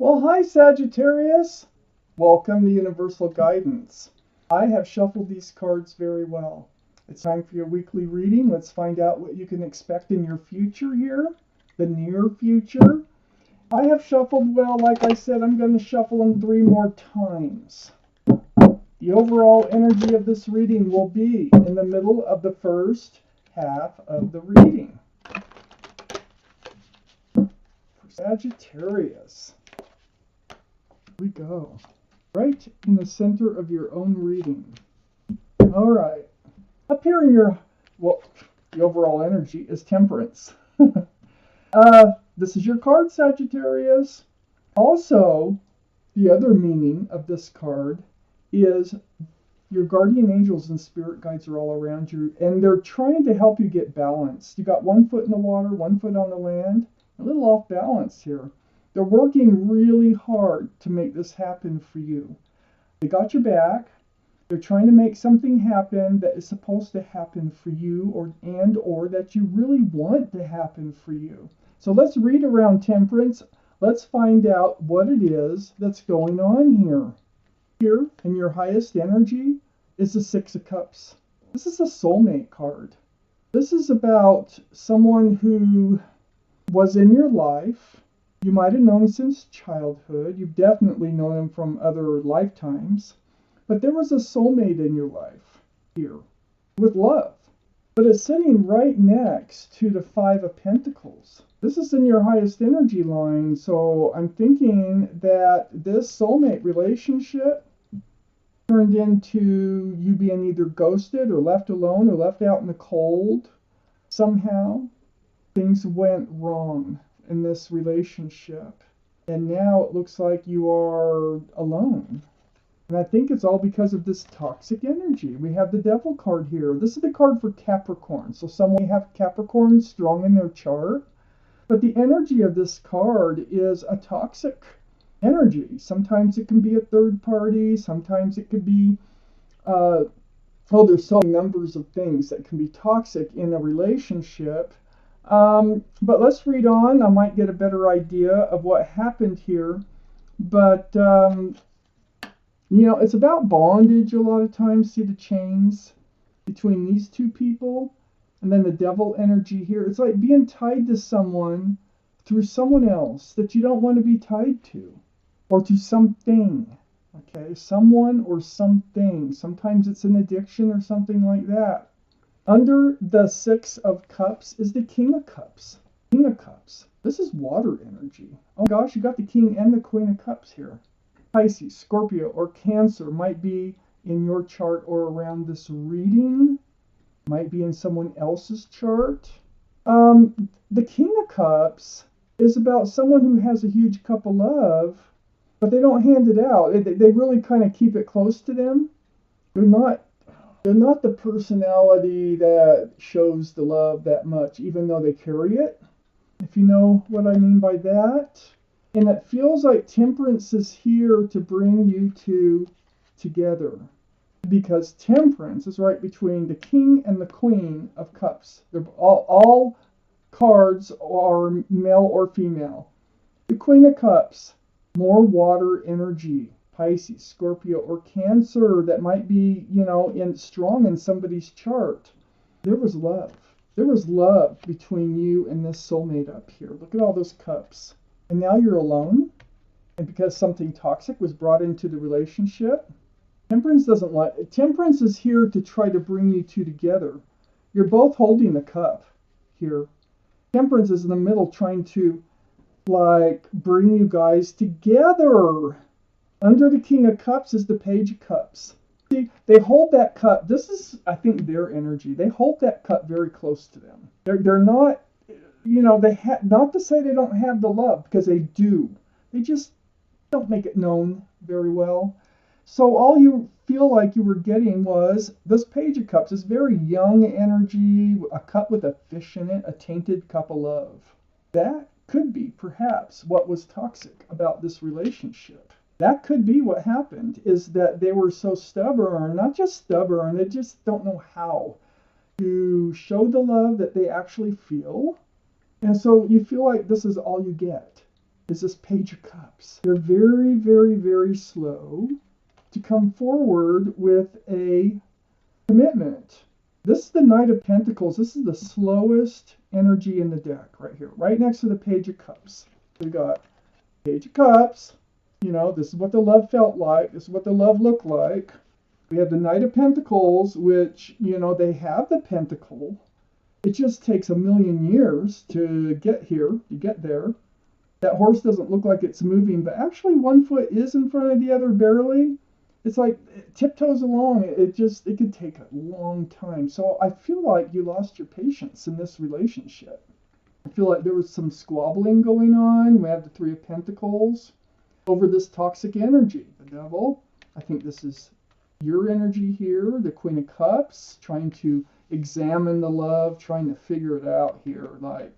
Well, hi Sagittarius. Welcome to Universal Guidance. I have shuffled these cards very well. It's time for your weekly reading. Let's find out what you can expect in your future here, the near future. I have shuffled well. Like I said, I'm going to shuffle them 3 more times. The overall energy of this reading will be in the middle of the first half of the reading. For Sagittarius. We go right in the center of your own reading. All right, up here in your, well, the overall energy is Temperance. This is your card, Sagittarius. Also, the other meaning of this card is your guardian angels and spirit guides are all around you, and they're trying to help you get balanced. You got 1 foot in the water, 1 foot on the land, a little off balance here. They're working really hard to make this happen for you. They got your back. They're trying to make something happen that is supposed to happen for you or that you really want to happen for you. So let's read around Temperance. Let's find out what it is that's going on here. Here in your highest energy is the 6 of Cups. This is a soulmate card. This is about someone who was in your life. You might have known since childhood. You've definitely known him from other lifetimes. But there was a soulmate in your life here with love. But it's sitting right next to the 5 of Pentacles. This is in your highest energy line. So I'm thinking that this soulmate relationship turned into you being either ghosted or left alone or left out in the cold. Somehow things went wrong in this relationship, and now it looks like you are alone. And I think it's all because of this toxic energy. We have the Devil card here. This is the card for Capricorn. So some may have Capricorn strong in their chart, but the energy of this card is a toxic energy. Sometimes it can be a third party. Sometimes it could be there's so many numbers of things that can be toxic in a relationship. But let's read on. I might get a better idea of what happened here. But, it's about bondage a lot of times. See the chains between these two people? And then the Devil energy here. It's like being tied to someone through someone else that you don't want to be tied to. Or to something. Okay? Someone or something. Sometimes it's an addiction or something like that. Under the 6 of Cups is the King of Cups. King of Cups. This is water energy. Oh gosh, you got the King and the Queen of Cups here. Pisces, Scorpio, or Cancer might be in your chart or around this reading. Might be in someone else's chart. The King of Cups is about someone who has a huge cup of love, but they don't hand it out. They really kind of keep it close to them. They're not the personality that shows the love that much, even though they carry it, if you know what I mean by that. And it feels like Temperance is here to bring you two together, because Temperance is right between the King and the Queen of Cups. They're all cards are male or female. The Queen of Cups, more water energy. Pisces, Scorpio, or Cancer that might be, strong in somebody's chart. There was love. There was love between you and this soulmate up here. Look at all those cups. And now you're alone. And because something toxic was brought into the relationship, Temperance is here to try to bring you two together. You're both holding the cup here. Temperance is in the middle trying to, bring you guys together. Under the King of Cups is the Page of Cups. See, they hold that cup. This is, I think, their energy. They hold that cup very close to them. They're not, not to say they don't have the love, because they do. They just don't make it known very well. So all you feel like you were getting was this Page of Cups, this very young energy, a cup with a fish in it, a tainted cup of love. That could be, perhaps, what was toxic about this relationship. That could be what happened, is that they were so stubborn, not just stubborn, they just don't know how to show the love that they actually feel. And so you feel like this is all you get. is this Page of Cups. They're very, very, very slow to come forward with a commitment. This is the Knight of Pentacles. This is the slowest energy in the deck right here, right next to the Page of Cups. We got Page of Cups. You know, this is what the love felt like. This is what the love looked like. We have the Knight of Pentacles, which, you know, they have the pentacle. It just takes a million years to get here, to get there. That horse doesn't look like it's moving, but actually one foot is in front of the other barely. It's like it tiptoes along. It could take a long time. So I feel like you lost your patience in this relationship. I feel like there was some squabbling going on. We have the Three of Pentacles over this toxic energy, the Devil. I think this is your energy here, the Queen of Cups, trying to examine the love, trying to figure it out here. Like,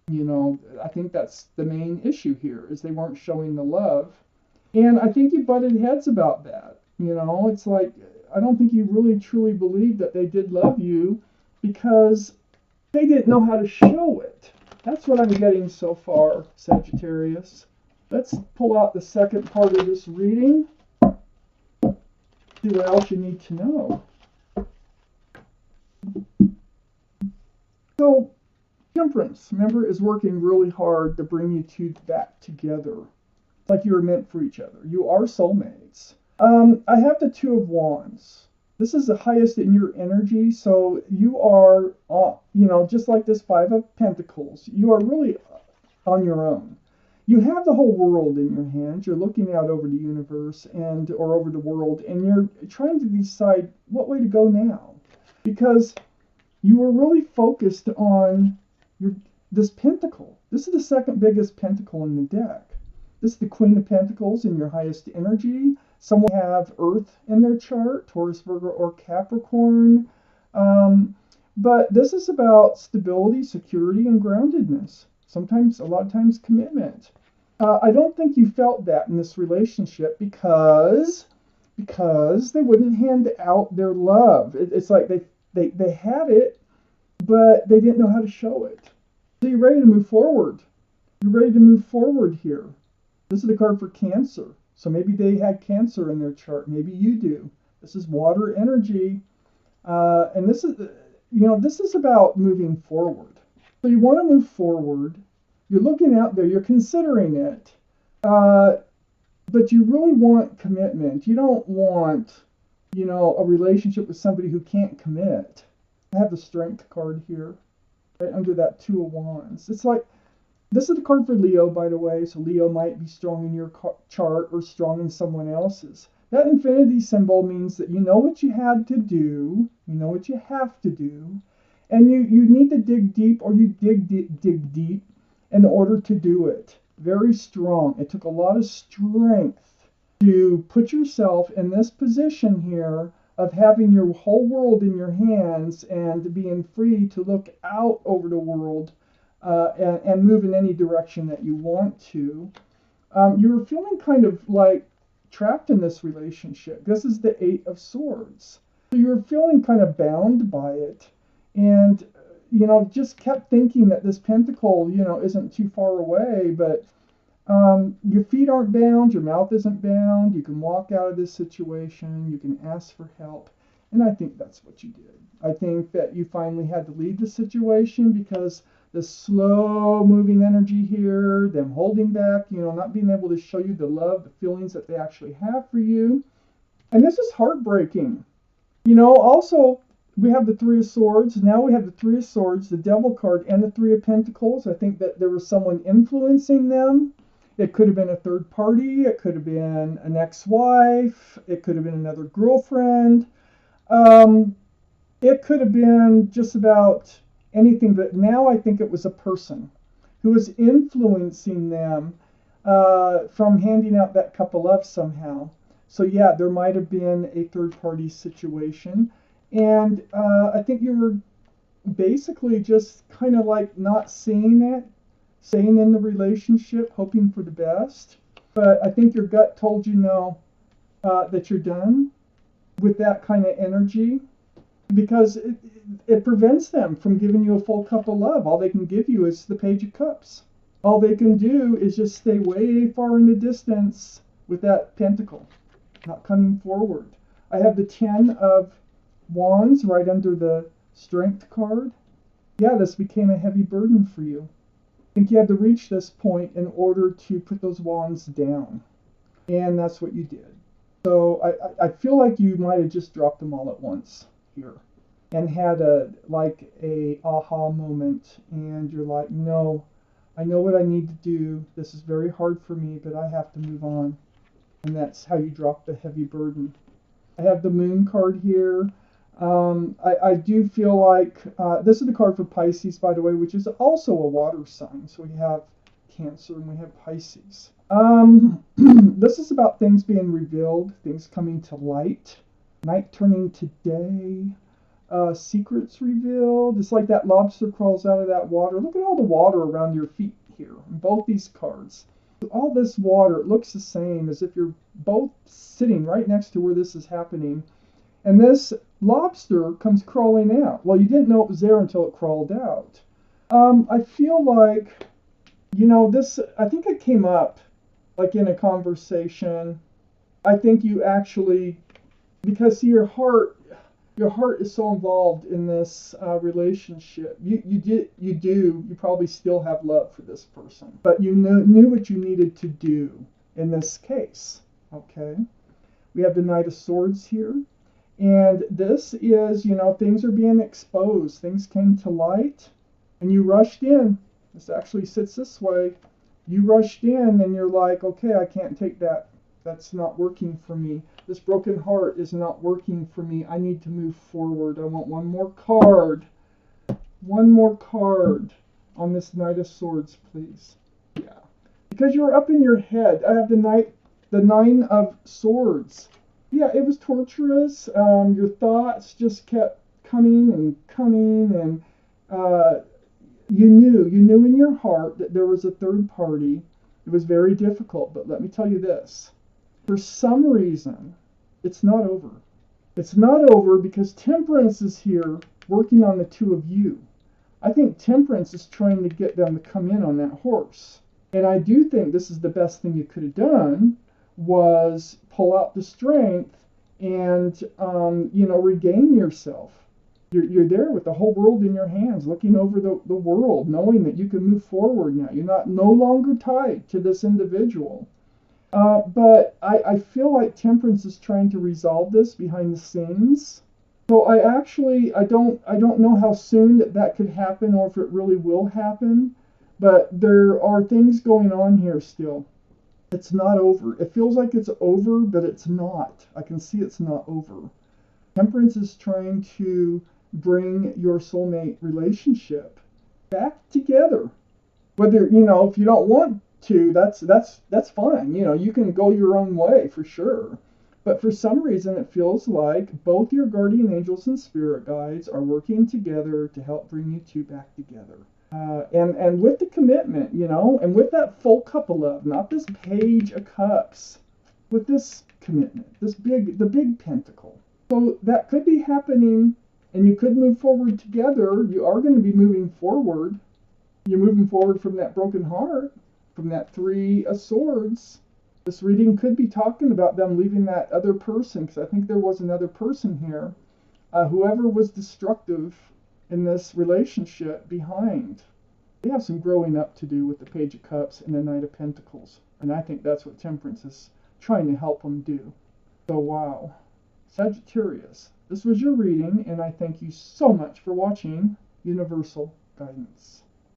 you know, I think that's the main issue here, is they weren't showing the love. And I think you butted heads about that. You know, it's like, I don't think you really truly believed that they did love you because they didn't know how to show it. That's what I'm getting so far, Sagittarius. Let's pull out the second part of this reading. See what else you need to know. So, Temperance, remember, is working really hard to bring you two back together. It's like you were meant for each other. You are soulmates. I have the Two of Wands. This is the highest in your energy, so you are, you know, just like this Five of Pentacles, you are really on your own. You have the whole world in your hands. You're looking out over the universe or over the world, and you're trying to decide what way to go now. Because you were really focused on this pentacle. This is the second biggest pentacle in the deck. This is the Queen of Pentacles in your highest energy. Some will have Earth in their chart, Taurus, Virgo, or Capricorn. But this is about stability, security, and groundedness. Sometimes, a lot of times, commitment. I don't think you felt that in this relationship because they wouldn't hand out their love. It's like they had it, but they didn't know how to show it. So you're ready to move forward. You're ready to move forward here. This is the card for Cancer. So maybe they had Cancer in their chart. Maybe you do. This is water energy. And this is, you know, this is about moving forward. So you want to move forward. You're looking out there. You're considering it. But you really want commitment. You don't want, you know, a relationship with somebody who can't commit. I have the Strength card here, right under that Two of Wands. It's like, this is the card for Leo, by the way, so Leo might be strong in your chart or strong in someone else's. That infinity symbol means that you know what you had to do, you know what you have to do, and you need to dig deep, or you dig deep in order to do it. Very strong. It took a lot of strength to put yourself in this position here of having your whole world in your hands and being free to look out over the world and move in any direction that you want to. You were feeling kind of like trapped in this relationship. This is the Eight of Swords. So you're feeling kind of bound by it. And, you know, just kept thinking that this pentacle, you know, isn't too far away, but your feet aren't bound, your mouth isn't bound, you can walk out of this situation, you can ask for help, and I think that's what you did. I think that you finally had to leave the situation because the slow moving energy here, them holding back, you know, not being able to show you the love, the feelings that they actually have for you, and this is heartbreaking. You know, also, we have the Three of Swords. Now we have the Three of Swords, the Devil card, and the Three of Pentacles. I think that there was someone influencing them. It could have been a third party. It could have been an ex-wife. It could have been another girlfriend. It could have been just about anything. But now I think it was a person who was influencing them from handing out that cup of love somehow. So yeah, there might have been a third party situation. And I think you were basically just kind of like not seeing it, staying in the relationship, hoping for the best. But I think your gut told you no, that you're done with that kind of energy because it prevents them from giving you a full cup of love. All they can give you is the Page of Cups. all they can do is just stay way far in the distance with that pentacle, not coming forward. I have the 10 of Wands right under the Strength card. Yeah, this became a heavy burden for you. I think you had to reach this point in order to put those wands down. And that's what you did. So I feel like you might have just dropped them all at once here and had a aha moment, and you're like, no, I know what I need to do. This is very hard for me, but I have to move on. And that's how you drop the heavy burden. I have the Moon card here. I do feel like this is the card for Pisces, by the way, which is also a water sign. So we have Cancer and we have Pisces. This is about things being revealed, things coming to light, night turning to day, secrets revealed. It's like that lobster crawls out of that water. Look at all the water around your feet here in both these cards. All this water, it looks the same as if you're both sitting right next to where this is happening. And this lobster comes crawling out. Well, you didn't know it was there until it crawled out. I feel like, this, I think it came up like in a conversation. I think you actually, because see, your heart is so involved in this relationship. You probably still have love for this person, but you knew what you needed to do in this case. Okay, we have the Knight of Swords here, and this is, things are being exposed. Things came to light, and you rushed in. This actually sits this way. You rushed in, and you're like, okay, I can't take that. That's not working for me. This broken heart is not working for me. I need to move forward. I want one more card. One more card on this Knight of Swords, please. Yeah. Because you're up in your head. I have the 9 of Swords. Yeah, it was torturous. Your thoughts just kept coming and coming, and you knew in your heart that there was a third party. It was very difficult, but let me tell you this. For some reason, it's not over. It's not over because Temperance is here working on the two of you. I think Temperance is trying to get them to come in on that horse. And I do think this is the best thing you could have done, was pull out the strength and, regain yourself. You're there with the whole world in your hands, looking over the world, knowing that you can move forward now. You're no longer tied to this individual. But I feel like Temperance is trying to resolve this behind the scenes. So I don't know how soon that could happen, or if it really will happen. But there are things going on here still. It's not over. It feels like it's over, but it's not. I can see it's not over. Temperance is trying to bring your soulmate relationship back together. Whether, if you don't want to, that's fine. You can go your own way for sure. But for some reason, it feels like both your guardian angels and spirit guides are working together to help bring you two back together. And with the commitment, and with that full cup of love, not this Page of Cups, with this commitment, the big pentacle. So that could be happening, and you could move forward together. You are going to be moving forward. You're moving forward from that broken heart, from that 3 of Swords. This reading could be talking about them leaving that other person, because I think there was another person here. Whoever was destructive in this relationship behind. They have some growing up to do with the Page of Cups and the Knight of Pentacles. And I think that's what Temperance is trying to help them do. So wow. Sagittarius, this was your reading, and I thank you so much for watching Universal Guidance.